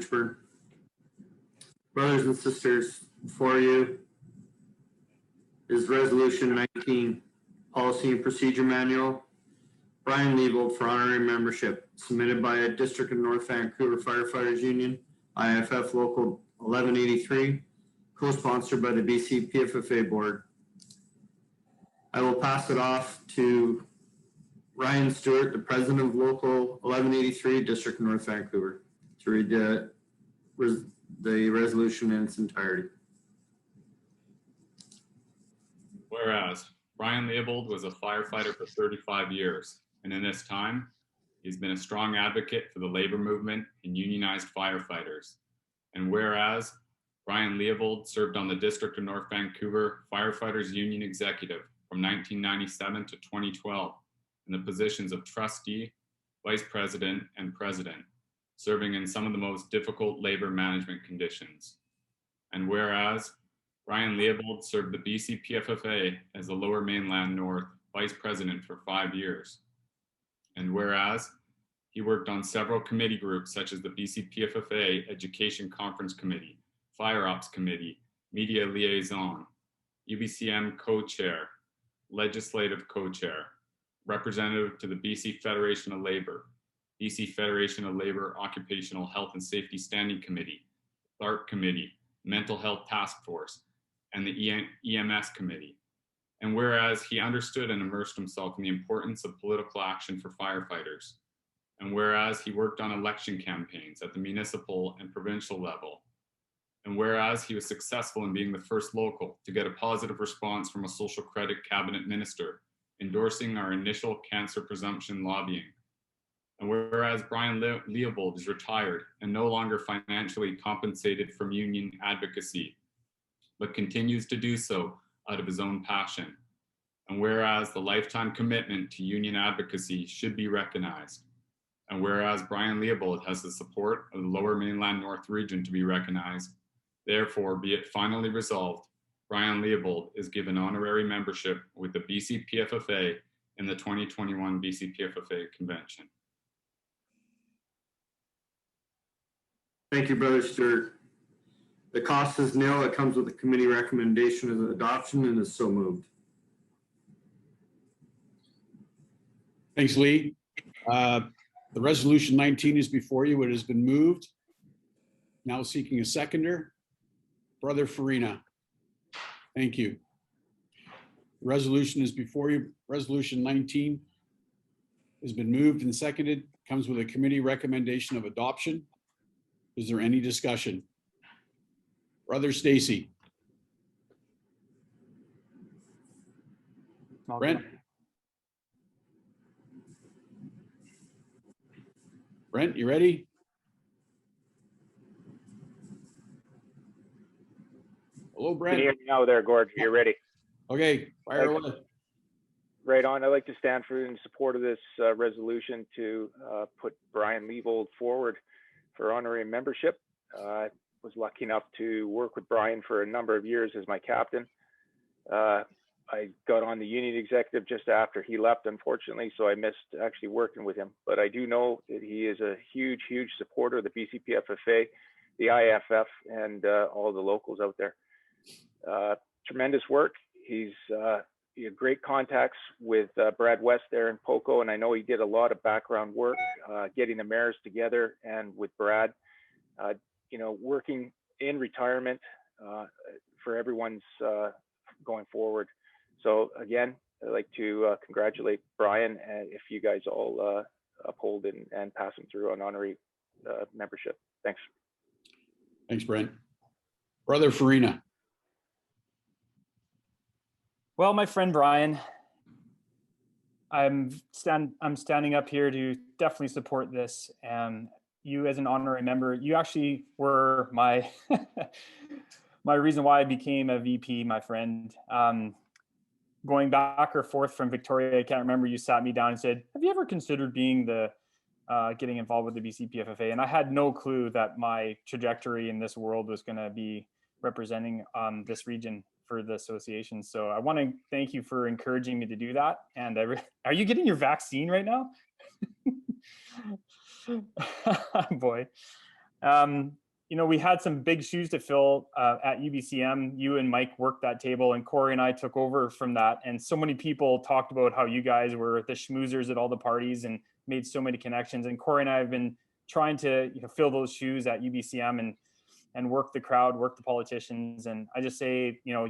Fishburne. Brothers and sisters, before you is Resolution 19, Policy and Procedure Manual. Brian Leavold for honorary membership, submitted by a District of North Vancouver Firefighters Union, IFF Local 1183, co-sponsored by the BCPFFA Board. I will pass it off to Ryan Stewart, the President of Local 1183, District of North Vancouver, to read the resolution in its entirety. Whereas Brian Leavold was a firefighter for 35 years, and in this time, he's been a strong advocate for the labor movement and unionized firefighters. And whereas Brian Leavold served on the District of North Vancouver Firefighters Union Executive from 1997 to 2012 in the positions of trustee, vice president, and president, serving in some of the most difficult labor management conditions. And whereas Brian Leavold served the BCPFFA as the Lower Mainland North vice president for 5 years. And whereas he worked on several committee groups such as the BCPFFA Education Conference Committee, Fire Ops Committee, Media Liaison, UBCM Co-Chair, Legislative Co-Chair, Representative to the BC Federation of Labor, BC Federation of Labor Occupational Health and Safety Standing Committee, THARP Committee, Mental Health Task Force, and the EMS Committee. And whereas he understood and immersed himself in the importance of political action for firefighters, and whereas he worked on election campaigns at the municipal and provincial level, and whereas he was successful in being the first local to get a positive response from a social credit cabinet minister endorsing our initial cancer presumption lobbying, and whereas Brian Leavold is retired and no longer financially compensated from union advocacy, but continues to do so out of his own passion, and whereas the lifetime commitment to union advocacy should be recognized, and whereas Brian Leavold has the support of the Lower Mainland North region to be recognized, therefore be it finally resolved, Brian Leavold is given honorary membership with the BCPFFA in the 2021 BCPFFA convention. Thank you, Brother Stewart. The cost is nil. It comes with a committee recommendation of adoption and is so moved. Thanks, Lee. The resolution 19 is before you. It has been moved. Now seeking a seconder. Brother Farina. Thank you. The resolution is before you. Resolution 19 has been moved and seconded. Comes with a committee recommendation of adoption. Is there any discussion? Brother Stacy. Brent. Brent, you ready? Hello, Brent. Can you hear me now there, Gord? You're ready. Okay, fire away. Right on. I'd like to stand for in support of this resolution to put Brian Leavold forward for honorary membership. I was lucky enough to work with Brian for a number of years as my captain. I got on the union executive just after he left, unfortunately, so I missed actually working with him. But I do know that he is a huge, huge supporter of the BCPFFA, the IFF, and all the locals out there. Tremendous work. He had great contacts with Brad West there in Poco, and I know he did a lot of background work, getting the mayors together, and with Brad, you know, working in retirement for everyone's going forward. So again, I'd like to congratulate Brian, if you guys all uphold and pass him through on honorary membership. Thanks. Thanks, Brent. Brother Farina. Well, my friend Brian, I'm standing up here to definitely support this. And you as an honorary member, you actually were my my reason why I became a VP, my friend. Going back or forth from Victoria, I can't remember, you sat me down and said, have you ever considered being the getting involved with the BCPFFA? And I had no clue that my trajectory in this world was going to be representing this region for the association. So I want to thank you for encouraging me to do that. And are you getting your vaccine right now? Boy. You know, we had some big shoes to fill at UBCM. You and Mike worked that table, and Corey and I took over from that. And so many people talked about how you guys were the schmoozers at all the parties and made so many connections. And Corey and I have been trying to, you know, fill those shoes at UBCM and work the crowd, work the politicians. And I just say, you know,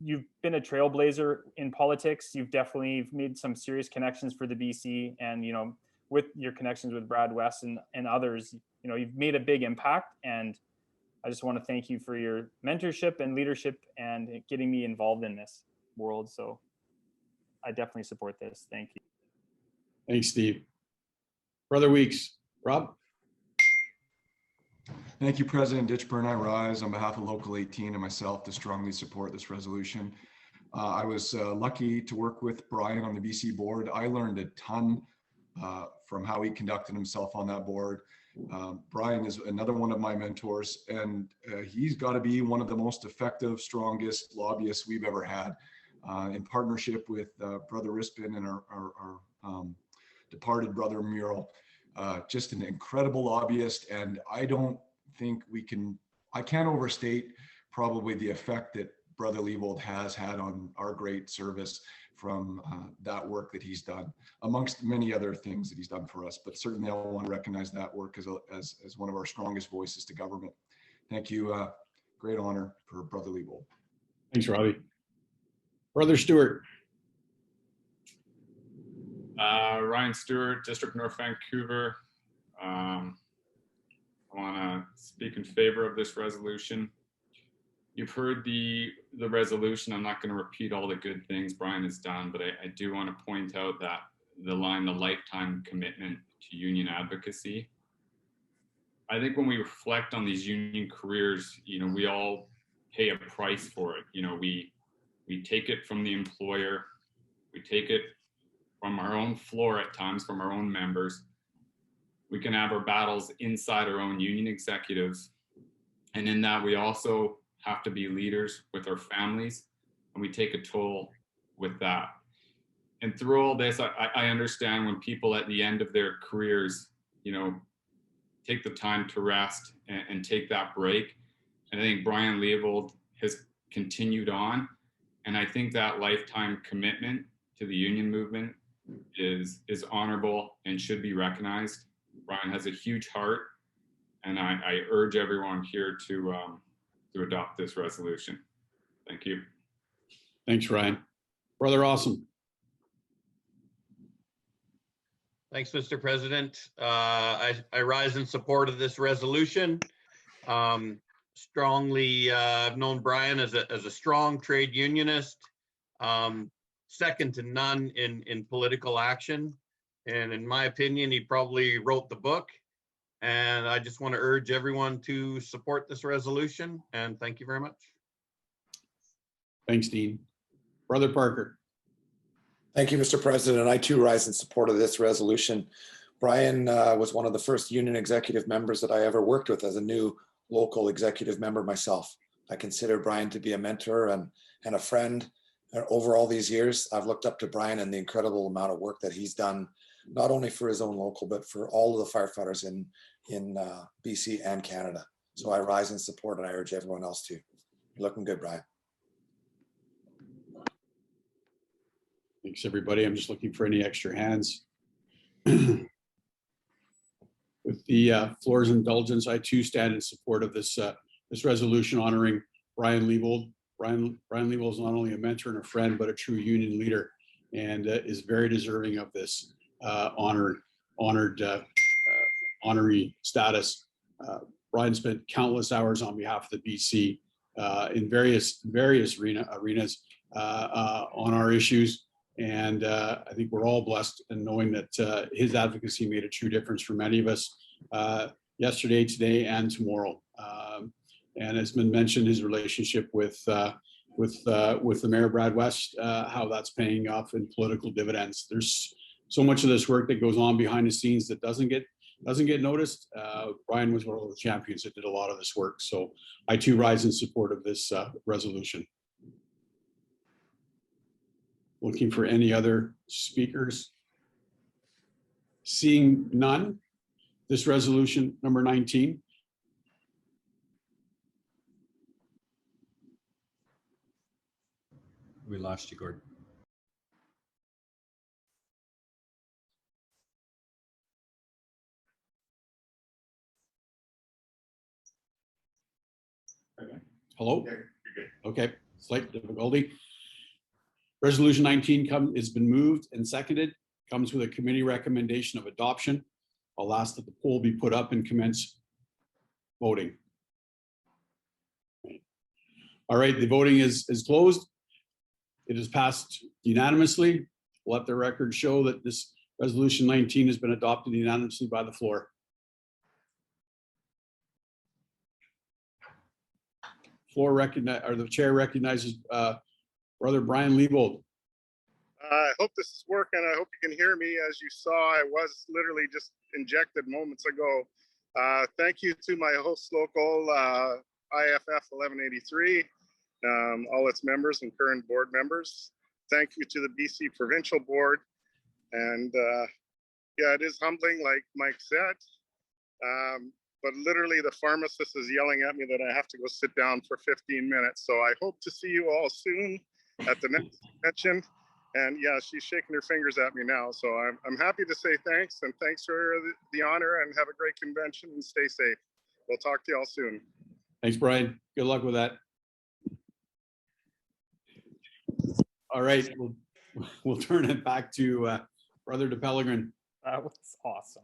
you've been a trailblazer in politics. You've definitely made some serious connections for the BC, and, you know, with your connections with Brad West and others, you know, you've made a big impact. And I just want to thank you for your mentorship and leadership and getting me involved in this world. So I definitely support this. Thank you. Thanks, Steve. Brother Weeks, Rob? Thank you, President Ditchburn. I rise on behalf of Local 18 and myself to strongly support this resolution. I was lucky to work with Brian on the BC board. I learned a ton from how he conducted himself on that board. Brian is another one of my mentors, and he's got to be one of the most effective, strongest lobbyists we've ever had, in partnership with Brother Rispin and our departed brother Mural. Just an incredible lobbyist, and I don't think I can't overstate probably the effect that Brother Leavold has had on our great service from that work that he's done, amongst many other things that he's done for us. But certainly I want to recognize that work as one of our strongest voices to government. Thank you. Great honor for Brother Leavold. Thanks, Robbie. Brother Stewart. Ryan Stewart, District North Vancouver. I want to speak in favor of this resolution. You've heard the resolution. I'm not going to repeat all the good things Brian has done, but I do want to point out that the lifetime commitment to union advocacy. I think when we reflect on these union careers, you know, we all pay a price for it. You know, we take it from the employer, we take it from our own floor at times, from our own members. We can have our battles inside our own union executives. And in that, we also have to be leaders with our families, and we take a toll with that. And through all this, I understand when people at the end of their careers, you know, take the time to rest and take that break. And I think Brian Leavold has continued on. And I think that lifetime commitment to the union movement is honorable and should be recognized. Brian has a huge heart, and I urge everyone here to adopt this resolution. Thank you. Thanks, Ryan. Brother Awesome. Thanks, Mr. President. I rise in support of this resolution. Strongly, I've known Brian as a strong trade unionist, second to none in political action. And in my opinion, he probably wrote the book. And I just want to urge everyone to support this resolution. And thank you very much. Thanks, Dean. Brother Parker. Thank you, Mr. President. I too rise in support of this resolution. Brian was one of the first union executive members that I ever worked with as a new local executive member myself. I consider Brian to be a mentor and a friend. Over all these years, I've looked up to Brian and the incredible amount of work that he's done, not only for his own local, but for all of the firefighters in BC and Canada. So I rise in support, and I urge everyone else to. You're looking good, Brian. Thanks, everybody. I'm just looking for any extra hands. With the floor's indulgence, I too stand in support of this resolution honoring Brian Leavold. Brian Leavold is not only a mentor and a friend, but a true union leader, and is very deserving of this honorary status. Brian spent countless hours on behalf of the BC in various arenas on our issues. And I think we're all blessed in knowing that his advocacy made a true difference for many of us yesterday, today, and tomorrow. And as been mentioned, his relationship with the Mayor Brad West, how that's paying off in political dividends. There's so much of this work that goes on behind the scenes that doesn't get noticed. Brian was one of the champions that did a lot of this work. So I too rise in support of this resolution. Looking for any other speakers? Seeing none, this resolution number 19 We lost you, Gordon. Hello? Okay, slight difficulty. Resolution 19 has been moved and seconded, comes with a committee recommendation of adoption. I'll ask that the poll be put up and commence voting. All right, the voting is closed. It is passed unanimously. Let the record show that this resolution 19 has been adopted unanimously by the floor. The chair recognizes Brother Brian Leavold. I hope this is working. I hope you can hear me. As you saw, I was literally just injected moments ago. Thank you to my host local IFF 1183, all its members and current board members. Thank you to the BC Provincial Board. And yeah, it is humbling, like Mike said. But literally the pharmacist is yelling at me that I have to go sit down for 15 minutes. So I hope to see you all soon at the next convention. And yeah, she's shaking her fingers at me now. So I'm happy to say thanks, and thanks for the honor, and have a great convention and stay safe. We'll talk to y'all soon. Thanks, Brian. Good luck with that. All right, we'll turn it back to Brother de Pellegrin. That was awesome.